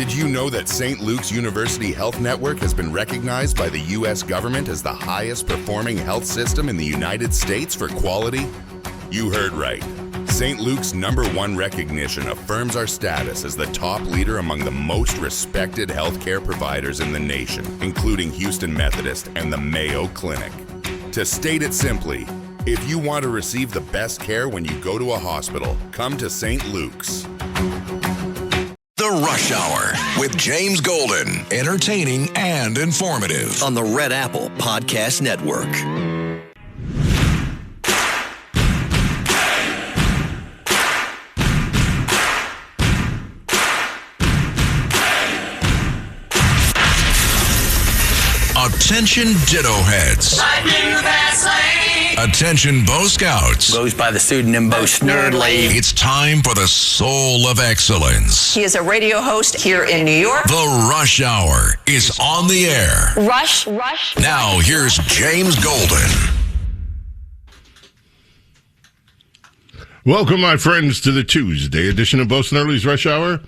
Did you know that St. Luke's University Health Network has been recognized by the U.S. government as the highest performing health system in the United States for quality? You heard right. St. Luke's #1 recognition affirms our status as the top leader among the most respected healthcare providers in the nation, including Houston Methodist and the Mayo Clinic. To state it simply, if you want to receive the best care when you go to a hospital, come to St. Luke's. The Rush Hour with James Golden. Entertaining and informative. On the Red Apple Podcast Network. Attention Ditto Heads. Attention Bo Scouts. Goes by the pseudonym Bo Snerdley. It's time for the Soul of Excellence. He is a radio host here in New York. The Rush Hour is on the air. Rush. Now here's James Golden. Welcome, my friends, to the Tuesday edition of Bo Snerdley's Rush Hour.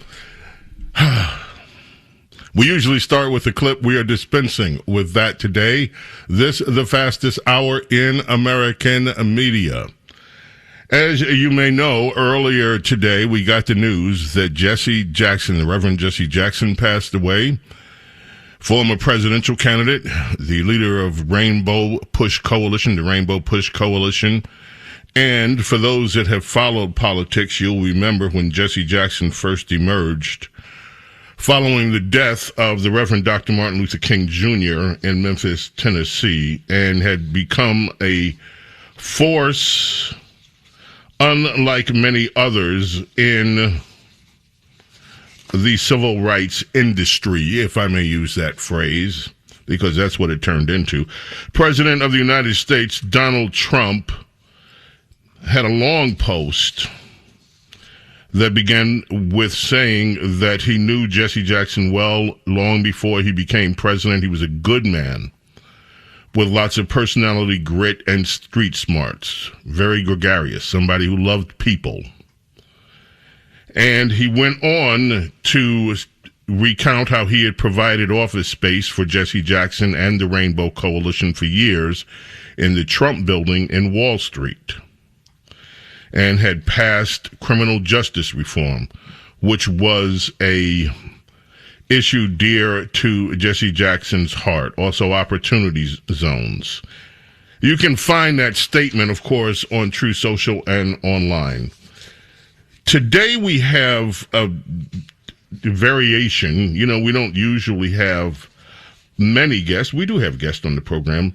We usually start with the clip. We are dispensing with that today. This, the fastest hour in American media. As you may know, earlier today, we got the news that Jesse Jackson, the Reverend Jesse Jackson, passed away. Former presidential candidate, the leader of Rainbow Push Coalition, the Rainbow Push Coalition. And for those that have followed politics, you'll remember when Jesse Jackson first emerged following the death of the Reverend Dr. Martin Luther King Jr. in Memphis, Tennessee, and had become a force unlike many others in the civil rights industry, if I may use that phrase, because that's what it turned into. President of the United States, Donald Trump, had a long post that began with saying that he knew Jesse Jackson well long before he became president. He was a good man with lots of personality, grit, and street smarts. Very gregarious, somebody who loved people. And he went on to recount how he had provided office space for Jesse Jackson and the Rainbow Coalition for years in the Trump building in Wall Street, and had passed criminal justice reform, which was a issue dear to Jesse Jackson's heart. Also opportunity zones. You can find that statement, of course, on True Social and online. Today we have a variation. You know, we don't usually have many guests. We do have guests on the program.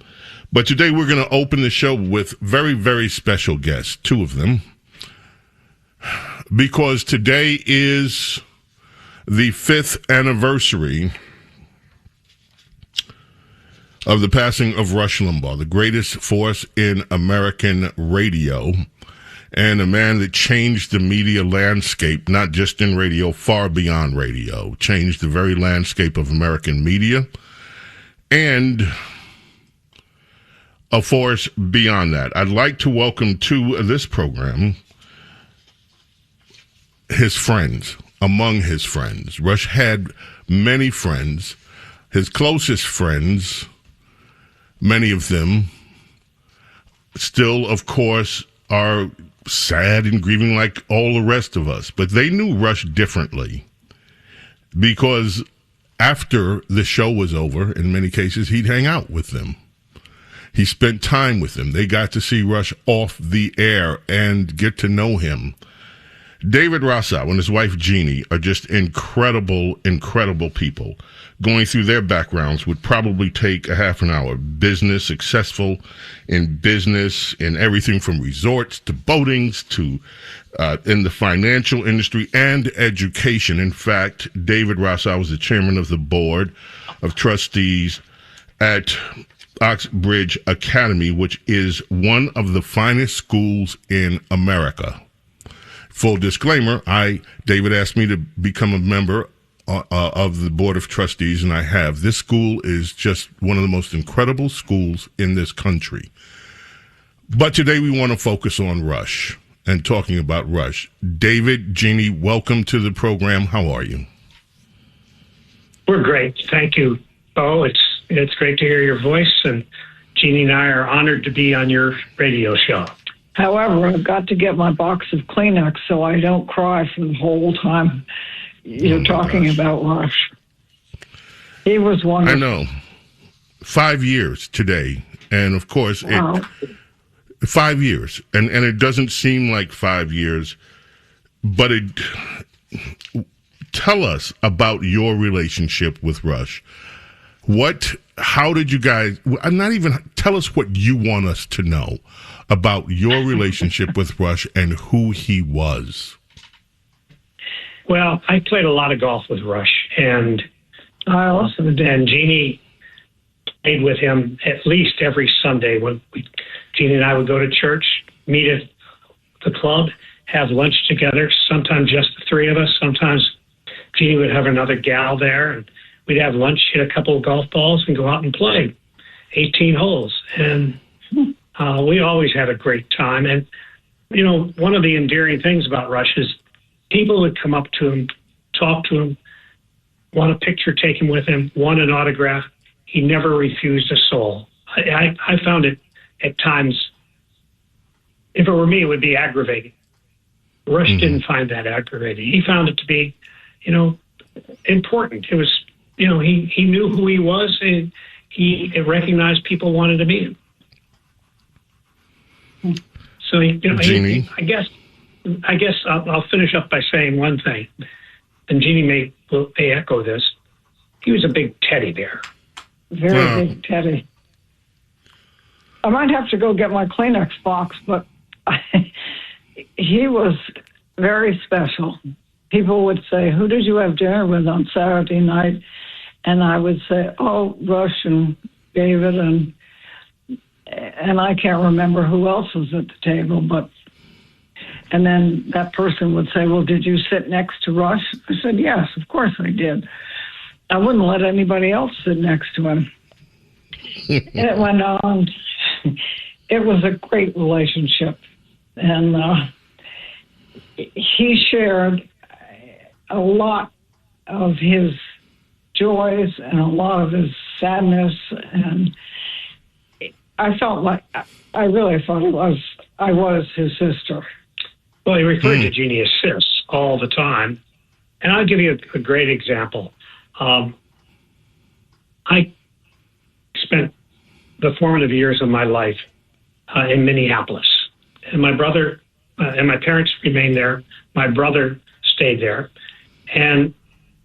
But today we're going to open the show with very, very special guests, two of them, because today is the 5th anniversary of the passing of Rush Limbaugh, the greatest force in American radio, and a man that changed the media landscape, not just in radio, far beyond radio, changed the very landscape of American media, and a force beyond that. I'd like to welcome to this program his friends, among his friends. Rush had many friends. His closest friends, many of them, still, of course, are sad and grieving like all the rest of us. But they knew Rush differently, because after the show was over, in many cases, he'd hang out with them. He spent time with them. They got to see Rush off the air and get to know him. David Rosow and his wife Jeannie are just incredible, incredible people. Going through their backgrounds would probably take a half an hour. Business, successful in business, in everything from resorts to boatings to in the financial industry and education. In fact, David Rosow was the chairman of the board of trustees at Oxbridge Academy, which is one of the finest schools in America. Full disclaimer, David asked me to become a member of the Board of Trustees, and I have. This school is just one of the most incredible schools in this country. But today we want to focus on Rush and talking about Rush. David, Jeannie, welcome to the program. How are you? We're great. Thank you, Bo. It's great to hear your voice, and Jeannie and I are honored to be on your radio show. However, I've got to get my box of Kleenex so I don't cry for the whole time you're talking about Rush. He was wonderful. I know. 5 years today. And, of course, wow. 5 years. And it doesn't seem like 5 years, but tell us about your relationship with Rush. How did you guys, tell us what you want us to know about your relationship with Rush and who he was. Well, I played a lot of golf with Rush, and Jeannie played with him at least every Sunday. When Jeannie and I would go to church, meet at the club, have lunch together, sometimes just the three of us. Sometimes Jeannie would have another gal there, and we'd have lunch, hit a couple of golf balls, and go out and play 18 holes. And we always had a great time. And, one of the endearing things about Rush is people would come up to him, talk to him, want a picture taken with him, want an autograph. He never refused a soul. I found it at times, if it were me, it would be aggravating. Rush didn't find that aggravating. He found it to be, important. It was, he knew who he was, and he recognized people wanted to meet him. So, Jeannie? I guess I'll finish up by saying one thing, and Jeannie may echo this. He was a big teddy bear. Very big teddy. I might have to go get my Kleenex box, but he was very special. People would say, "Who did you have dinner with on Saturday night?" And I would say, "Oh, Rush and David," and I can't remember who else was at the table, and then that person would say, "Well, did you sit next to Rush?" I said, "Yes, of course I did. I wouldn't let anybody else sit next to him." It went on. It was a great relationship. And he shared a lot of his joys and a lot of his sadness. And I felt like, I really thought I was his sister. Well, he referred to Jeannie as sis all the time. And I'll give you a great example. I spent the formative years of my life in Minneapolis. And my brother and my parents remained there. My brother stayed there. And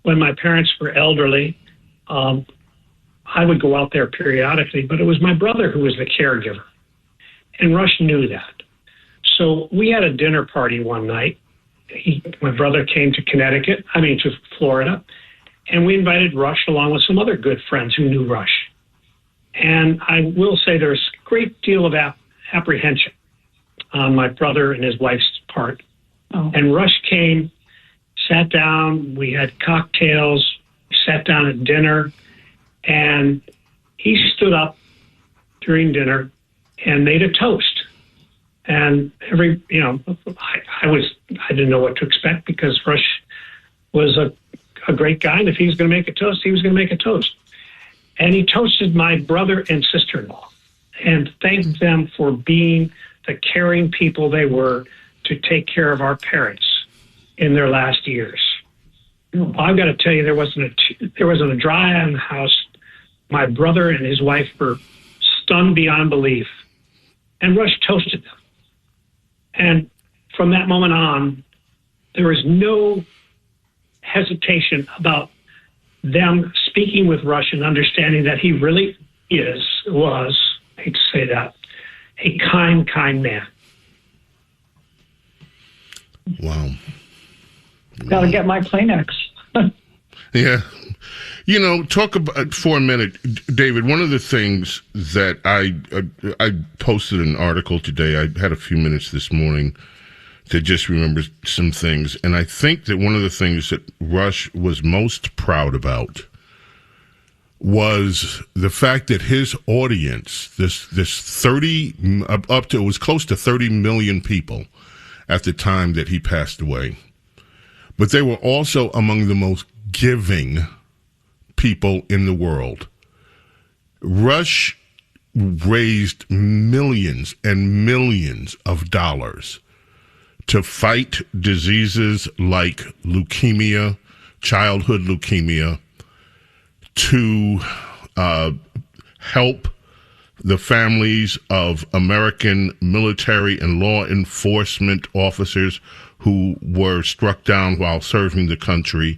when my parents were elderly, I would go out there periodically, but it was my brother who was the caregiver. And Rush knew that. So we had a dinner party one night. My brother came to to Florida, and we invited Rush along with some other good friends who knew Rush. And I will say there's a great deal of apprehension on my brother and his wife's part. Oh. And Rush came, sat down, we had cocktails, sat down at dinner, and he stood up during dinner and made a toast. And I didn't know what to expect because Rush was a great guy, and if he was going to make a toast, he was going to make a toast. And he toasted my brother and sister-in-law and thanked them for being the caring people they were to take care of our parents in their last years. Well, I've got to tell you, there wasn't a dry eye in the house. My brother and his wife were stunned beyond belief, and Rush toasted them. And from that moment on, there was no hesitation about them speaking with Rush and understanding that he really was, I hate to say that, a kind man. Wow. Got to get my Kleenex. Yeah. Talk about for a minute, David. One of the things that I posted an article today. I had a few minutes this morning to just remember some things, and I think that one of the things that Rush was most proud about was the fact that his audience, this 30 up to, it was close to 30 million people at the time that he passed away, but they were also among the most giving people in the world. Rush raised millions and millions of dollars to fight diseases like leukemia, childhood leukemia, to help the families of American military and law enforcement officers who were struck down while serving the country.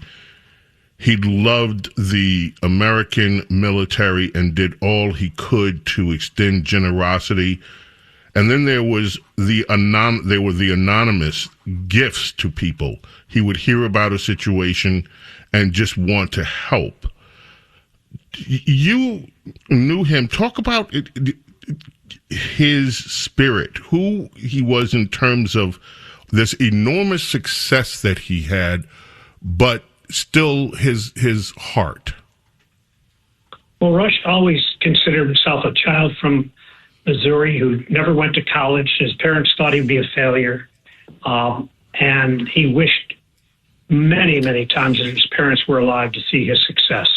He loved the American military and did all he could to extend generosity. And then there was the anonymous gifts to people. He would hear about a situation and just want to help. You knew him. Talk about his spirit, who he was in terms of this enormous success that he had, but still his heart. Well, Rush always considered himself a child from Missouri who never went to college. His parents thought he'd be a failure. And he wished many, many times that his parents were alive to see his success.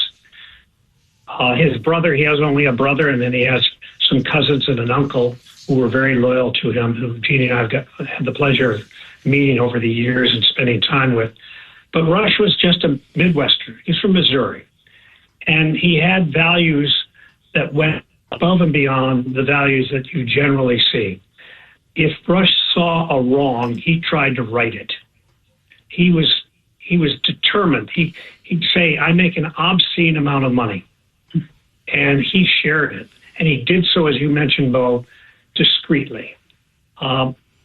His brother, he has only a brother, and then he has some cousins and an uncle who were very loyal to him, who Jeannie and I have had the pleasure of meeting over the years and spending time with. But Rush was just a Midwesterner. He's from Missouri. And he had values that went above and beyond the values that you generally see. If Rush saw a wrong, he tried to right it. He was determined. He'd say, I make an obscene amount of money. And he shared it. And he did so, as you mentioned, Bo, discreetly.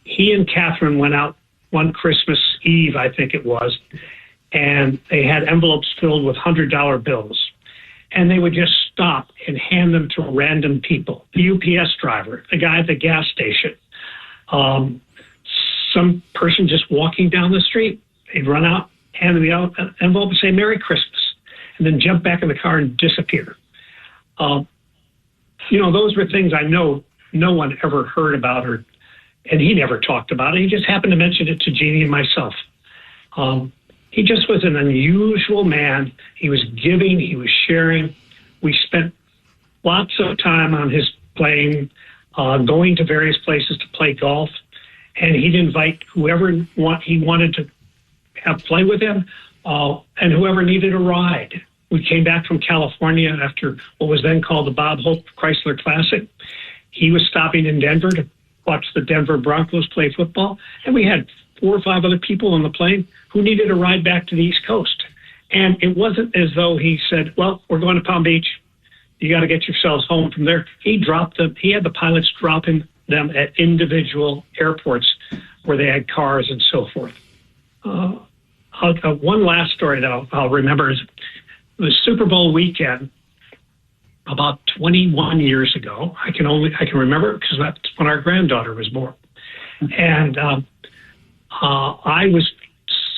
He and Catherine went out one Christmas Eve, I think it was, and they had envelopes filled with $100 bills. And they would just stop and hand them to random people. The UPS driver, the guy at the gas station, some person just walking down the street. They'd run out, hand them the envelope and say, Merry Christmas, and then jump back in the car and disappear. Those were things I know no one ever heard about, and he never talked about it. He just happened to mention it to Jeannie and myself. He just was an unusual man. He was giving, he was sharing. We spent lots of time on his plane, going to various places to play golf, and he'd invite whoever he wanted to have play with him, and whoever needed a ride. We came back from California after what was then called the Bob Hope Chrysler Classic. He was stopping in Denver to watch the Denver Broncos play football, and we had 4 or 5 other people on the plane who needed a ride back to the East Coast. And it wasn't as though he said, well, we're going to Palm Beach. You got to get yourselves home from there. He dropped them. He had the pilots dropping them at individual airports where they had cars and so forth. One last story that I'll remember is the Super Bowl weekend about 21 years ago. I can remember it because that's when our granddaughter was born. And I was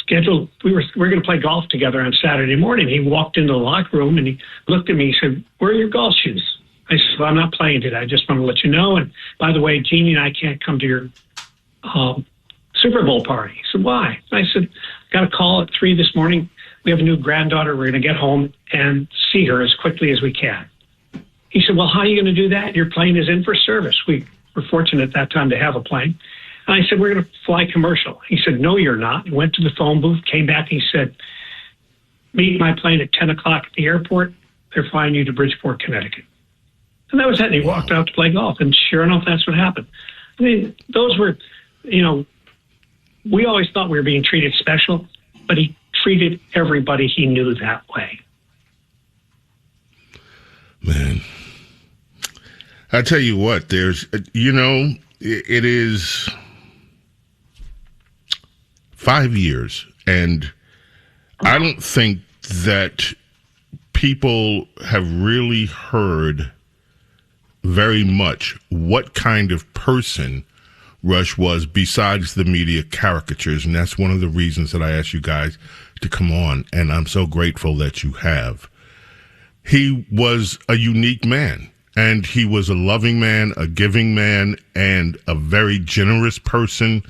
scheduled, we were going to play golf together on Saturday morning. He walked into the locker room and he looked at me. He said, where are your golf shoes? I said, well, I'm not playing today. I just want to let you know. And by the way, Jeannie and I can't come to your Super Bowl party. He said, why? I said, got a call at 3 this morning. We have a new granddaughter. We're going to get home and see her as quickly as we can. He said, well, how are you going to do that? Your plane is in for service. We were fortunate at that time to have a plane. And I said, we're going to fly commercial. He said, no, you're not. He went to the phone booth, came back. He said, meet my plane at 10 o'clock at the airport. They're flying you to Bridgeport, Connecticut. And that was it. And he walked out to play golf. And sure enough, that's what happened. I mean, those were, we always thought we were being treated special, but he treated everybody he knew that way. Man, I tell you what, there's, it is 5 years, and I don't think that people have really heard very much what kind of person Rush was besides the media caricatures, and that's one of the reasons that I asked you guys to come on, and I'm so grateful that you have. He was a unique man, and he was a loving man, a giving man, and a very generous person,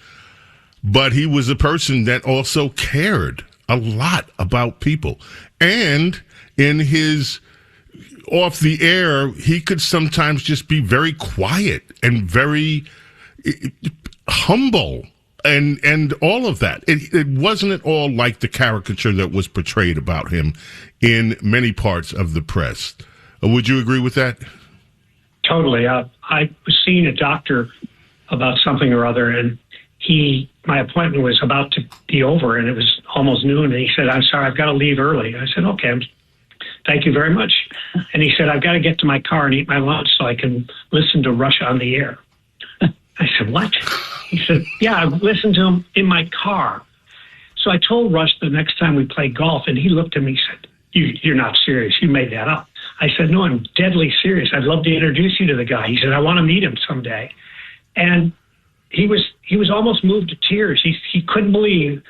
but he was a person that also cared a lot about people. And in his off the air, he could sometimes just be very quiet and very humble and all of that. It wasn't at all like the caricature that was portrayed about him in many parts of the press. Would you agree with that? Totally. I was seeing a doctor about something or other, and my appointment was about to be over, and it was almost noon, and he said, "I'm sorry, I've got to leave early." I said, "Okay, thank you very much." And he said, "I've got to get to my car and eat my lunch so I can listen to Rush on the air." I said, "What?" He said, "Yeah, I listened to him in my car." So I told Rush the next time we played golf, and he looked at me and said, You're not serious. You made that up." I said, "No, I'm deadly serious. I'd love to introduce you to the guy." He said, "I want to meet him someday." And he was almost moved to tears. He couldn't believe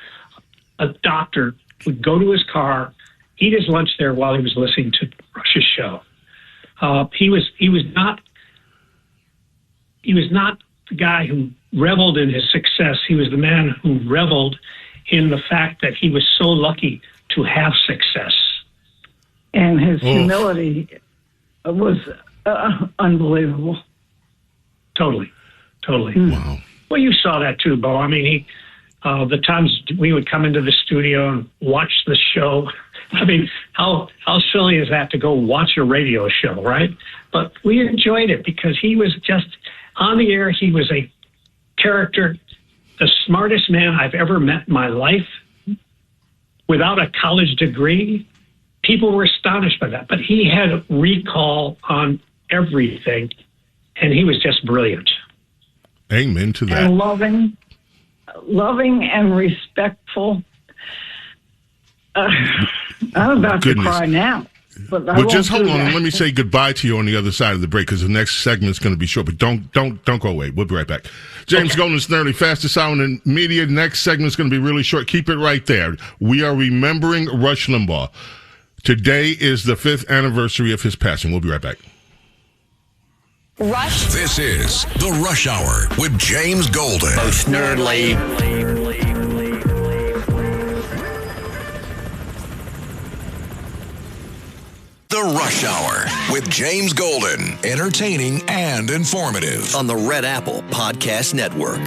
a doctor would go to his car, eat his lunch there while he was listening to Rush's show. He was not the guy who reveled in his success. He was the man who reveled in the fact that he was so lucky to have success. And his humility was unbelievable. Totally. Wow. Well, you saw that too, Bo. I mean, the times we would come into the studio and watch the show. I mean, how silly is that to go watch a radio show, right? But we enjoyed it because he was just on the air. He was a character, the smartest man I've ever met in my life, without a college degree. People were astonished by that, but he had recall on everything, and he was just brilliant. Amen to that. And loving and respectful. I'm about to cry now. But well, just hold on and let me say goodbye to you on the other side of the break because the next segment is going to be short. But don't go away. We'll be right back. James Golden and Snerdley, fastest sound in media. Next segment is going to be really short. Keep it right there. We are remembering Rush Limbaugh. Today is the 5th anniversary of his passing. We'll be right back. Rush. This is the Rush Hour with James Golden. Bo Snerdley. The Rush Hour with James Golden. Entertaining and informative. On the Red Apple Podcast Network.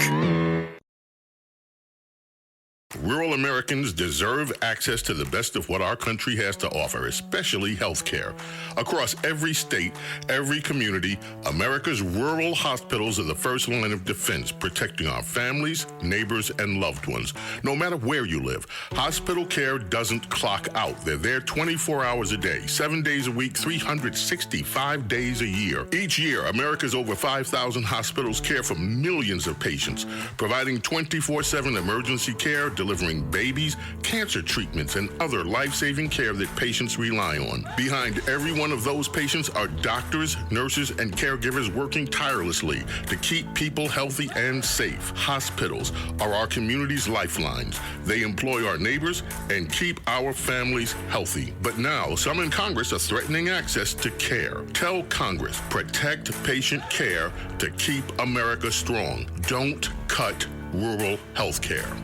Rural Americans deserve access to the best of what our country has to offer, especially health care. Across every state, every community, America's rural hospitals are the first line of defense, protecting our families, neighbors, and loved ones. No matter where you live, hospital care doesn't clock out. They're there 24 hours a day, 7 days a week, 365 days a year. Each year, America's over 5,000 hospitals care for millions of patients, providing 24/7 emergency care, delivering babies, cancer treatments, and other life-saving care that patients rely on. Behind every one of those patients are doctors, nurses, and caregivers working tirelessly to keep people healthy and safe. Hospitals are our community's lifelines. They employ our neighbors and keep our families healthy. But now, some in Congress are threatening access to care. Tell Congress, protect patient care to keep America strong. Don't cut rural health care.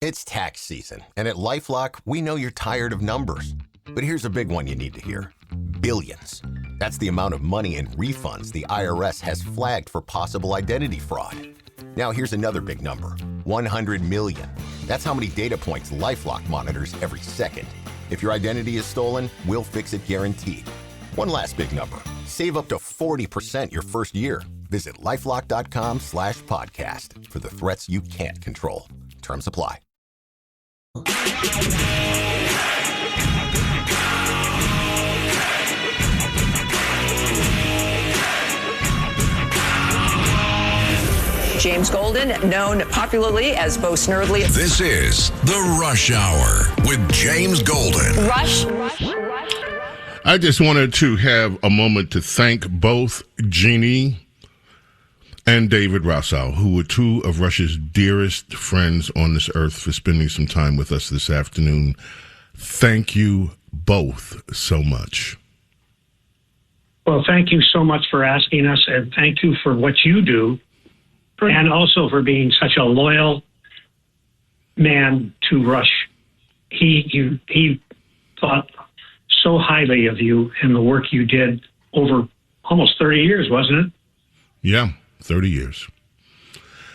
It's tax season, and at LifeLock, we know you're tired of numbers. But here's a big one you need to hear. Billions. That's the amount of money in refunds the IRS has flagged for possible identity fraud. Now here's another big number. 100 million. That's how many data points LifeLock monitors every second. If your identity is stolen, we'll fix it guaranteed. One last big number. Save up to 40% your first year. Visit lifelock.com/podcast for the threats you can't control. Terms apply. James Golden, known popularly as Bo Snerdley. This is the Rush Hour with James Golden. Rush. I just wanted to have a moment to thank both Jeanne and David Rosow, who were two of Rush's dearest friends on this earth, for spending some time with us this afternoon. Thank you both so much. Well, thank you so much for asking us, and thank you for what you do, and also for being such a loyal man to Rush he thought so highly of you and the work you did over almost 30 years, wasn't it? Yeah, 30 years.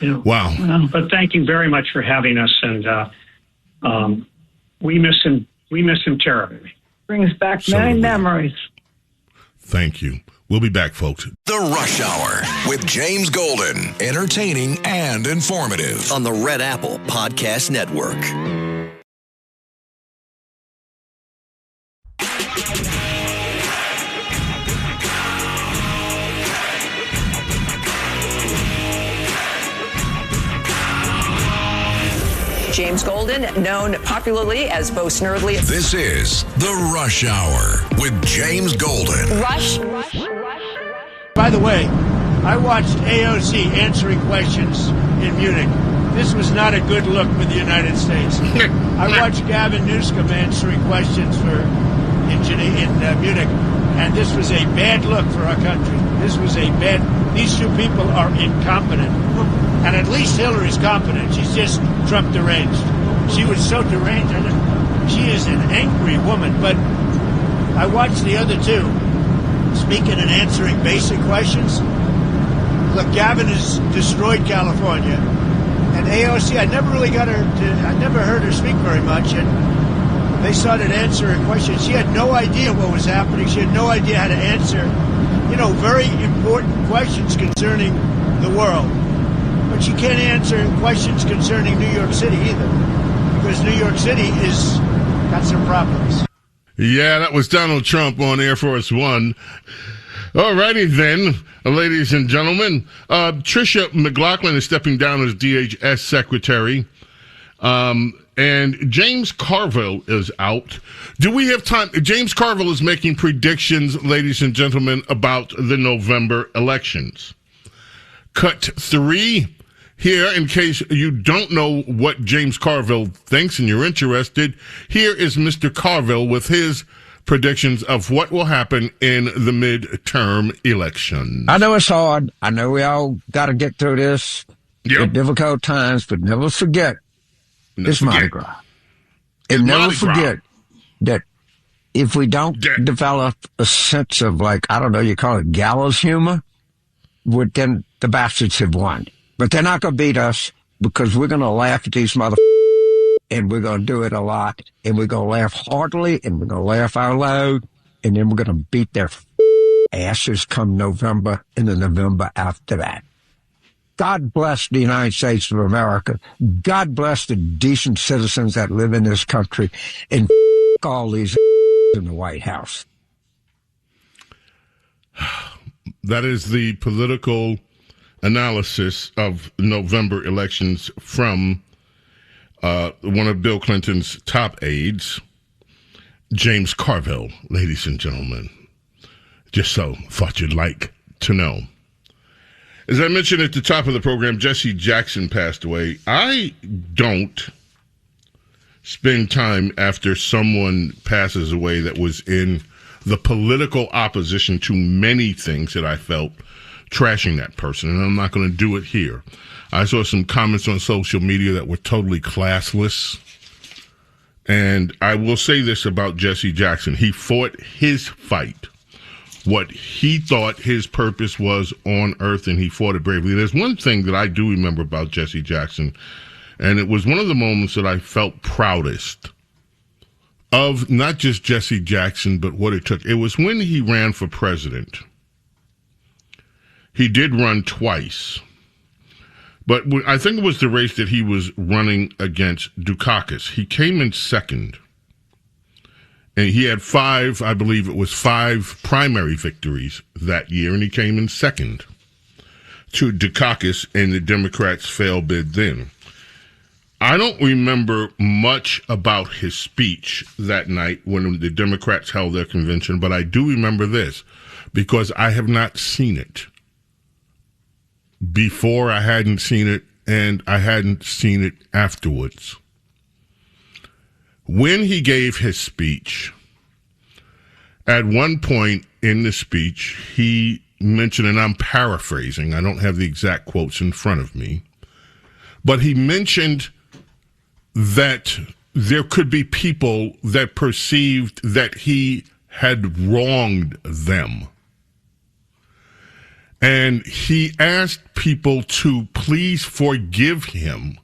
Wow. But thank you very much for having us, and we miss him. We miss him terribly. Brings back many memories. Thank you. We'll be back, folks. The Rush Hour with James Golden. Entertaining and informative. On the Red Apple Podcast Network. James Golden, known popularly as Bo Snerdley. This is The Rush Hour with James Golden. Rush. By the way, I watched AOC answering questions in Munich. This was not a good look for the United States. I watched Gavin Newsom answering questions in Munich, and this was a bad look for our country. These two people are incompetent. And at least Hillary's competent. She's just Trump deranged. She was so deranged. She is an angry woman. But I watched the other two speaking and answering basic questions. Look, Gavin has destroyed California. And AOC, I never heard her speak very much. And they started answering questions. She had no idea what was happening. She had no idea how to answer, very important questions concerning the world. But she can't answer questions concerning New York City either, because New York City has got some problems. Yeah, that was Donald Trump on Air Force One. All righty then, ladies and gentlemen. Tricia McLaughlin is stepping down as DHS secretary. And James Carville is out. Do we have time? James Carville is making predictions, ladies and gentlemen, about the November elections. Cut 3 here, in case you don't know what James Carville thinks and you're interested. Here is Mr. Carville with his predictions of what will happen in the midterm elections. I know it's hard. I know we all got to get through this. Yep. Difficult times, but never forget it's Mardi Gras. And never forget that if we don't develop a sense of, you call it gallows humor, then the bastards have won. But they're not going to beat us, because we're going to laugh at these motherfuckers, and we're going to do it a lot, and we're going to laugh heartily, and we're going to laugh out loud, and then we're going to beat their asses come November and the November after that. God bless the United States of America. God bless the decent citizens that live in this country, and all these in the White House. That is the political analysis of November elections from one of Bill Clinton's top aides, James Carville, ladies and gentlemen. Just so thought you'd like to know. As I mentioned at the top of the program, Jesse Jackson passed away. I don't spend time after someone passes away that was in the political opposition to many things that I felt trashing that person, and I'm not going to do it here. I saw some comments on social media that were totally classless, and I will say this about Jesse Jackson. He fought his fight, what he thought his purpose was on earth, and he fought it bravely. There's one thing that I do remember about Jesse Jackson, and it was one of the moments that I felt proudest of not just Jesse Jackson, but what it took. It was when he ran for president. He did run twice, but I think it was the race that he was running against Dukakis. He came in second, and he had five primary victories that year, and he came in second to Dukakis and the Democrats' failed bid then. I don't remember much about his speech that night when the Democrats held their convention, but I do remember this because I have not seen it. Before, I hadn't seen it, and I hadn't seen it afterwards. When he gave his speech, at one point in the speech, he mentioned, and I'm paraphrasing, I don't have the exact quotes in front of me, but he mentioned that there could be people that perceived that he had wronged them. And he asked people to please forgive him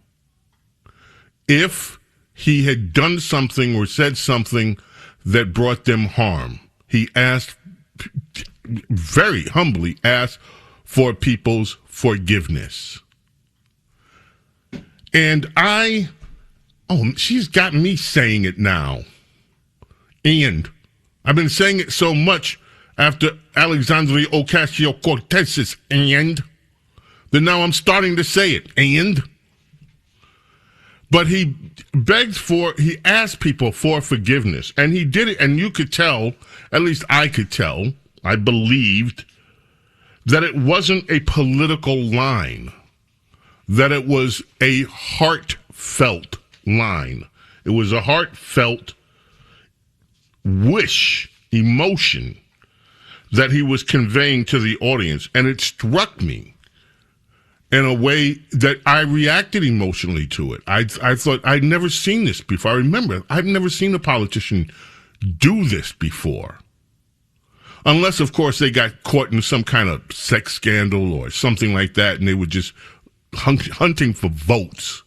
if he had done something or said something that brought them harm. He asked, very humbly asked, for people's forgiveness. And she's got me saying it now. And I've been saying it so much after Alexandria Ocasio-Cortez's and that now I'm starting to say it. And but he asked people for forgiveness, and he did it, and you could tell, at least I could tell, I believed that it wasn't a political line, that it was a heartfelt line. It was a heartfelt wish, emotion that he was conveying to the audience, and it struck me in a way that I reacted emotionally to it. I thought, I'd never seen this before. I remember, I've never seen a politician do this before. Unless, of course, they got caught in some kind of sex scandal or something like that, and they were just hunting for votes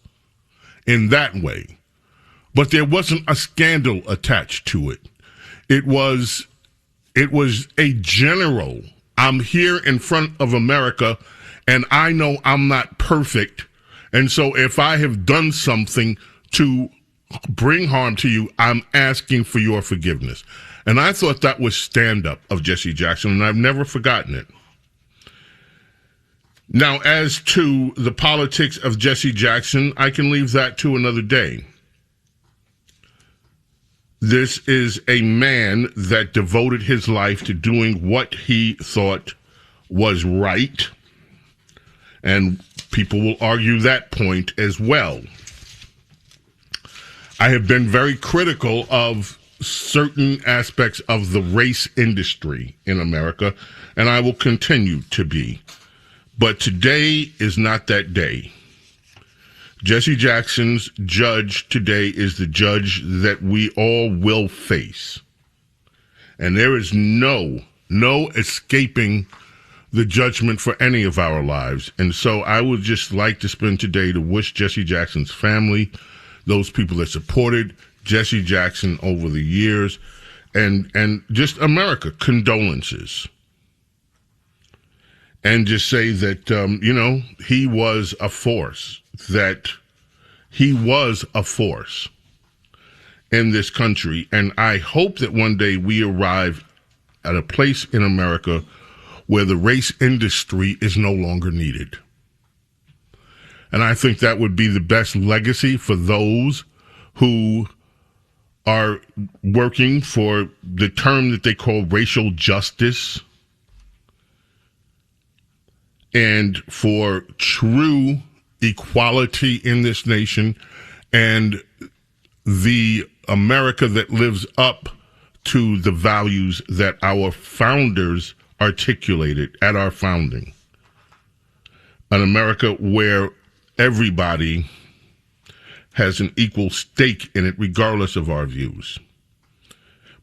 in that way. But there wasn't a scandal attached to it. It was a general, I'm here in front of America, and I know I'm not perfect, and so if I have done something to bring harm to you, I'm asking for your forgiveness. And I thought that was stand-up of Jesse Jackson, and I've never forgotten it. Now, as to the politics of Jesse Jackson, I can leave that to another day. This is a man that devoted his life to doing what he thought was right, and people will argue that point as well. I have been very critical of certain aspects of the race industry in America, and I will continue to be. But today is not that day. Jesse Jackson's judge today is the judge that we all will face. And there is no escaping the judgment for any of our lives. And so I would just like to spend today to wish Jesse Jackson's family, those people that supported Jesse Jackson over the years, and just America, condolences. And just say that, he was a force, in this country. And I hope that one day we arrive at a place in America where the race industry is no longer needed. And I think that would be the best legacy for those who are working for the term that they call racial justice and for true equality in this nation and the America that lives up to the values that our founders articulated at our founding. An America where everybody has an equal stake in it, regardless of our views.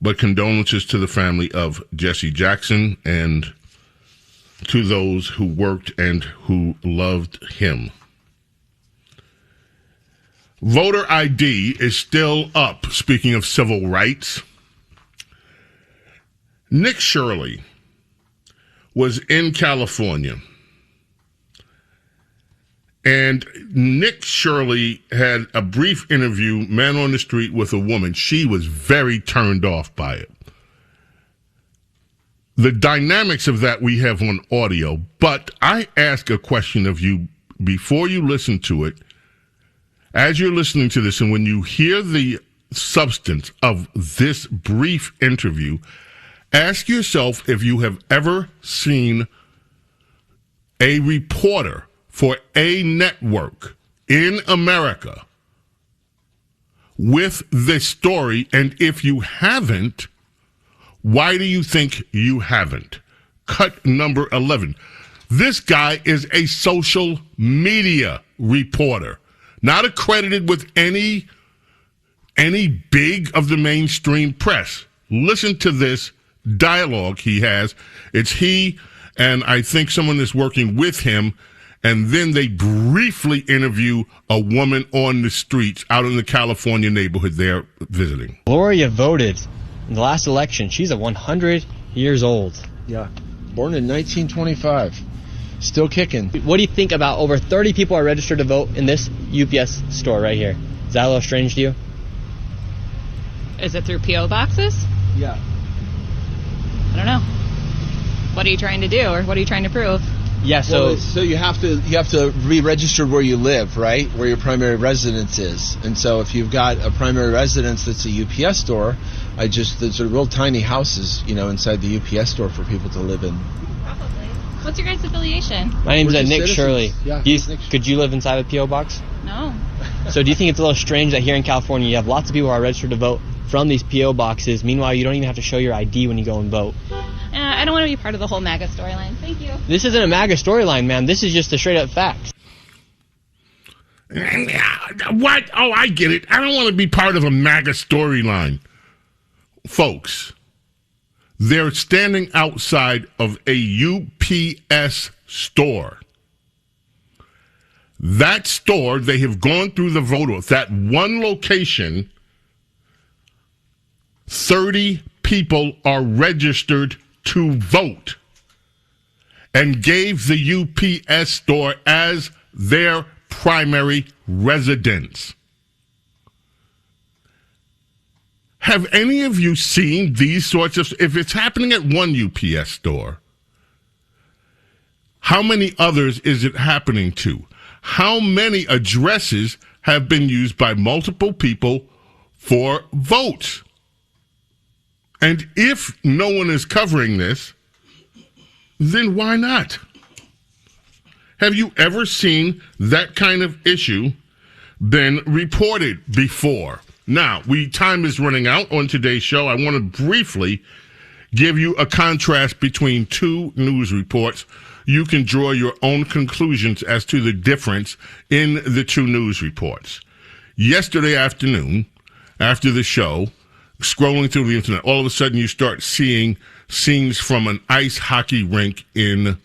But condolences to the family of Jesse Jackson and to those who worked and who loved him. Voter ID is still up. Speaking of civil rights, Nick Shirley was in California, and Nick Shirley had a brief interview, man on the street, with a woman. She was very turned off by it. The dynamics of that we have on audio, but I ask a question of you before you listen to it. As you're listening to this, and when you hear the substance of this brief interview, ask yourself if you have ever seen a reporter for a network in America with this story, and if you haven't, why do you think you haven't? Cut number 11. This guy is a social media reporter, not accredited with any any big of the mainstream press. Listen to this dialogue he has. It's he and I think someone that's working with him, and then they briefly interview a woman on the streets out in the California neighborhood they're visiting. Gloria voted in the last election. She's 100 years old. Yeah, born in 1925. Still kicking. What do you think about over 30 people are registered to vote in this UPS store right here? Is that a little strange to you? Is it through P.O. boxes? Yeah. I don't know. What are you trying to do, or what are you trying to prove? Yeah, so you have to re-register where you live, right? Where your primary residence is. And so if you've got a primary residence that's a UPS store, there's a real tiny houses, inside the UPS store for people to live in. Probably. What's your guys' affiliation? My name's Nick citizens. Shirley. Yeah, could you live inside a P.O. box? No. So do you think it's a little strange that here in California you have lots of people who are registered to vote from these P.O. boxes, meanwhile you don't even have to show your ID when you go and vote? I don't want to be part of the whole MAGA storyline. Thank you. This isn't a MAGA storyline, man. This is just a straight-up fact. What? Oh, I get it. I don't want to be part of a MAGA storyline. Folks, they're standing outside of a UPS store. That store, they have gone through the vote oath. That one location, 30 people are registered to vote and gave the UPS store as their primary residence. Have any of you seen these sorts of, if it's happening at one UPS store, how many others is it happening to? How many addresses have been used by multiple people for votes? And if no one is covering this, then why not? Have you ever seen that kind of issue been reported before? Now, time is running out on today's show. I want to briefly give you a contrast between two news reports. You can draw your own conclusions as to the difference in the two news reports. Yesterday afternoon, after the show, scrolling through the internet, all of a sudden you start seeing scenes from an ice hockey rink in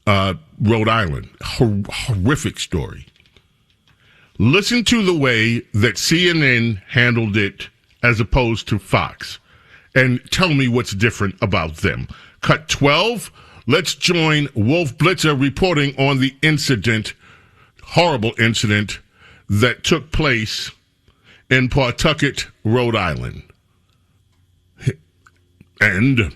Rhode Island. Horrific story. Listen to the way that CNN handled it as opposed to Fox, and tell me what's different about them. Cut 12. Let's join Wolf Blitzer reporting on the incident, horrible incident, that took place in Pawtucket, Rhode Island. And,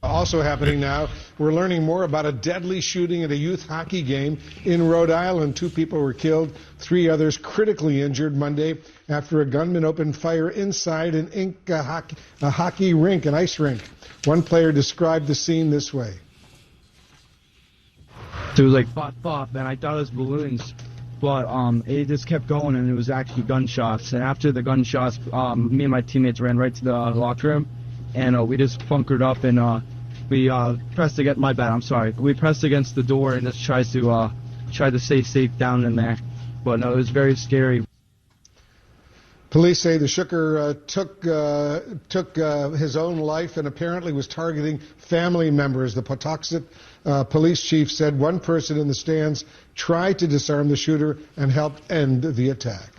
Also happening now, we're learning more about a deadly shooting at a youth hockey game in Rhode Island. 2 people were killed, 3 others critically injured Monday after a gunman opened fire inside an hockey rink, an ice rink. One player described the scene this way. There was like pop, and I thought it was balloons. But it just kept going, and it was actually gunshots. And after the gunshots, me and my teammates ran right to the locker room, and we just bunkered up, and we pressed against. My bad, I'm sorry. We pressed against the door and just tried to stay safe down in there. But no, it was very scary. Police say the shooter took his own life and apparently was targeting family members. The Pawtucket police chief said one person in the stands tried to disarm the shooter and helped end the attack.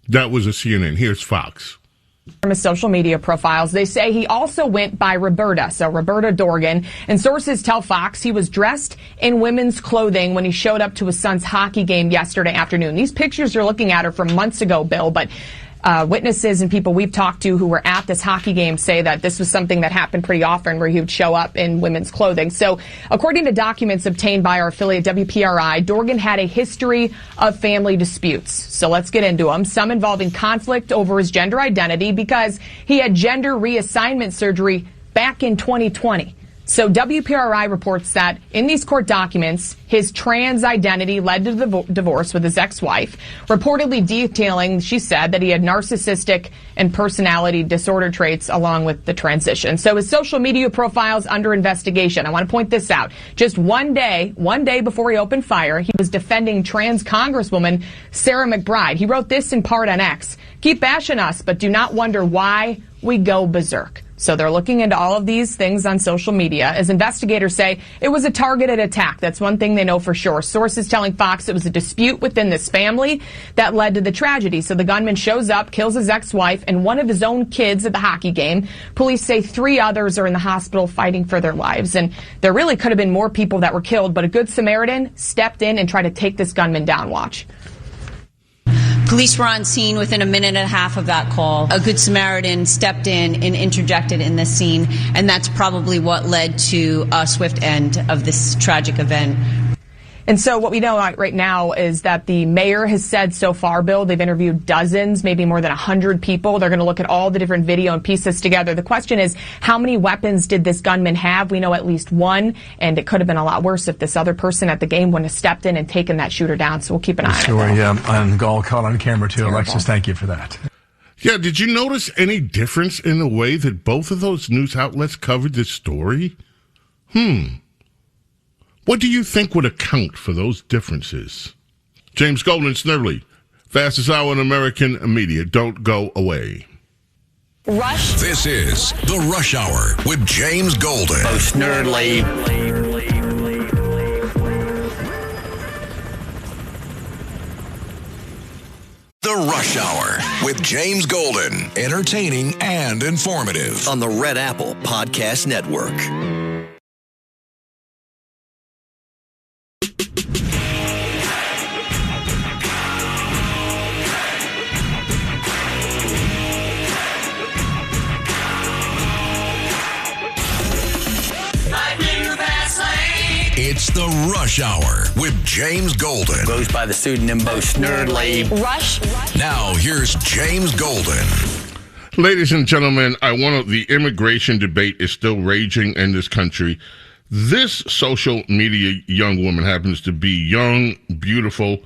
That was a CNN. Here's Fox. From his social media profiles, they say he also went by Roberta, so Roberta Dorgan, and sources tell Fox he was dressed in women's clothing when he showed up to his son's hockey game yesterday afternoon. These pictures you're looking at are from months ago, Bill, but witnesses and people we've talked to who were at this hockey game say that this was something that happened pretty often where he would show up in women's clothing. So according to documents obtained by our affiliate WPRI, Dorgan had a history of family disputes. So let's get into them. Some involving conflict over his gender identity because he had gender reassignment surgery back in 2020. So WPRI reports that in these court documents, his trans identity led to the divorce with his ex-wife, reportedly detailing, she said, that he had narcissistic and personality disorder traits along with the transition. So his social media profile's under investigation. I want to point this out. Just one day before he opened fire, he was defending trans Congresswoman Sarah McBride. He wrote this in part on X: "Keep bashing us, but do not wonder why we go berserk." So they're looking into all of these things on social media. As investigators say, it was a targeted attack. That's one thing they know for sure. Sources telling Fox it was a dispute within this family that led to the tragedy. So the gunman shows up, kills his ex-wife and one of his own kids at the hockey game. Police say 3 others are in the hospital fighting for their lives. And there really could have been more people that were killed, but a good Samaritan stepped in and tried to take this gunman down. Watch. Police were on scene within a minute and a half of that call. A good Samaritan stepped in and interjected in this scene, and that's probably what led to a swift end of this tragic event. And so what we know right now is that the mayor has said so far, Bill, they've interviewed dozens, maybe more than 100 people. They're going to look at all the different video and piece this together. The question is, how many weapons did this gunman have? We know at least one, and it could have been a lot worse if this other person at the game wouldn't have stepped in and taken that shooter down. So we'll keep an eye on it. Story on Gall caught on camera, too. Terrible. Alexis, thank you for that. Yeah, did you notice any difference in the way that both of those news outlets covered this story? What do you think would account for those differences? James Golden, Snerdley, fastest hour in American media. Don't go away. Rush. This is the Rush Hour with James Golden. Bo Snerdley. The Rush Hour with James Golden. Entertaining and informative. On the Red Apple Podcast Network. It's the Rush Hour with James Golden. Goes by the pseudonym Bo Snerdley. Rush. Now here's James Golden. Ladies and gentlemen, the immigration debate is still raging in this country. This social media young woman happens to be young, beautiful,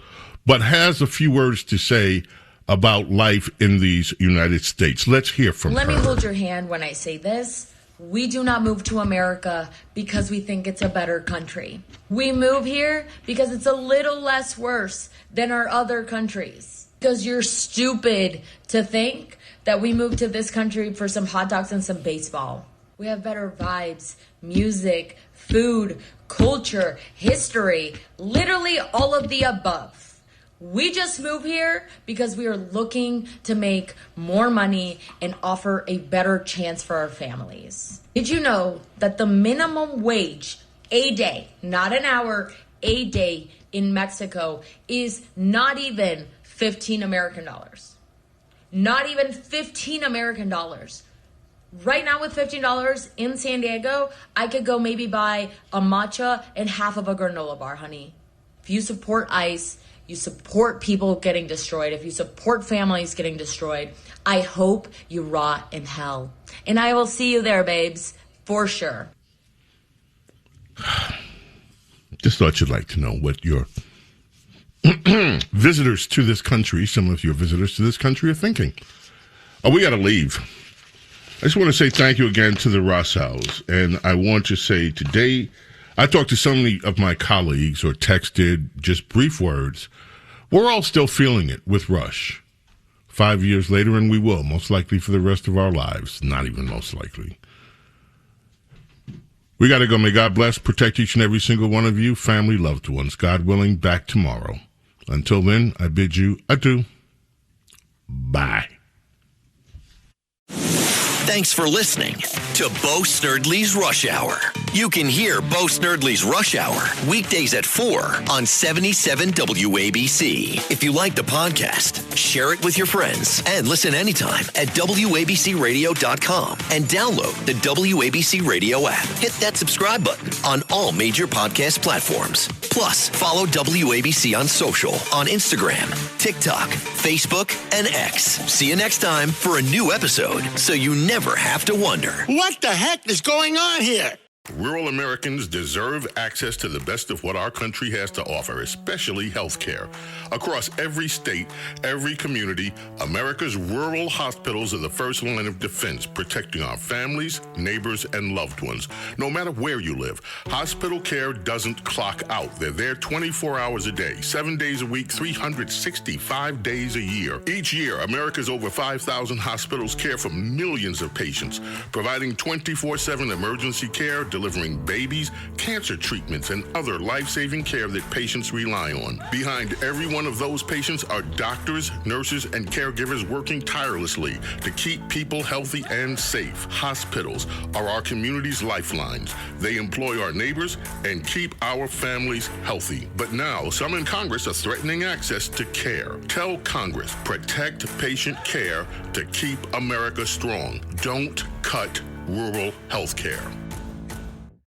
but has a few words to say about life in these United States. Let's hear from her. Let me hold your hand when I say this. We do not move to America because we think it's a better country. We move here because it's a little less worse than our other countries. Because you're stupid to think that we moved to this country for some hot dogs and some baseball. We have better vibes, music, food, culture, history, literally all of the above. We just moved here because we are looking to make more money and offer a better chance for our families. Did you know that the minimum wage a day, not an hour, a day in Mexico is not even 15 American dollars? Not even 15 American dollars. Right now with $15 in San Diego, I could go maybe buy a matcha and half of a granola bar, honey. If you support ICE, you support people getting destroyed. If you support families getting destroyed, I hope you rot in hell. And I will see you there, babes, for sure. Just thought you'd like to know what your visitors to this country, some of your visitors to this country are thinking. Oh, we got to leave. I just want to say thank you again to the Rossows. And I want to say today, I talked to so many of my colleagues or texted just brief words. We're all still feeling it with Rush. 5 years later, and we will, most likely for the rest of our lives. Not even most likely. We got to go. May God bless, protect each and every single one of you, family, loved ones. God willing, back tomorrow. Until then, I bid you adieu. Bye. Thanks for listening to Bo Snerdley's Rush Hour. You can hear Bo Snerdley's Rush Hour weekdays at 4 on 77 WABC. If you like the podcast, share it with your friends and listen anytime at WABCRadio.com and download the WABC Radio app. Hit that subscribe button on all major podcast platforms. Plus, follow WABC on social on Instagram, TikTok, Facebook, and X. See you next time for a new episode so you never have to wonder. What the heck is going on here? Rural Americans deserve access to the best of what our country has to offer, especially health care. Across every state, every community, America's rural hospitals are the first line of defense, protecting our families, neighbors, and loved ones. No matter where you live, hospital care doesn't clock out. They're there 24 hours a day, 7 days a week, 365 days a year. Each year, America's over 5,000 hospitals care for millions of patients, providing 24/7 emergency care, delivering babies, cancer treatments, and other life-saving care that patients rely on. Behind every one of those patients are doctors, nurses, and caregivers working tirelessly to keep people healthy and safe. Hospitals are our community's lifelines. They employ our neighbors and keep our families healthy. But now, some in Congress are threatening access to care. Tell Congress, protect patient care to keep America strong. Don't cut rural health care.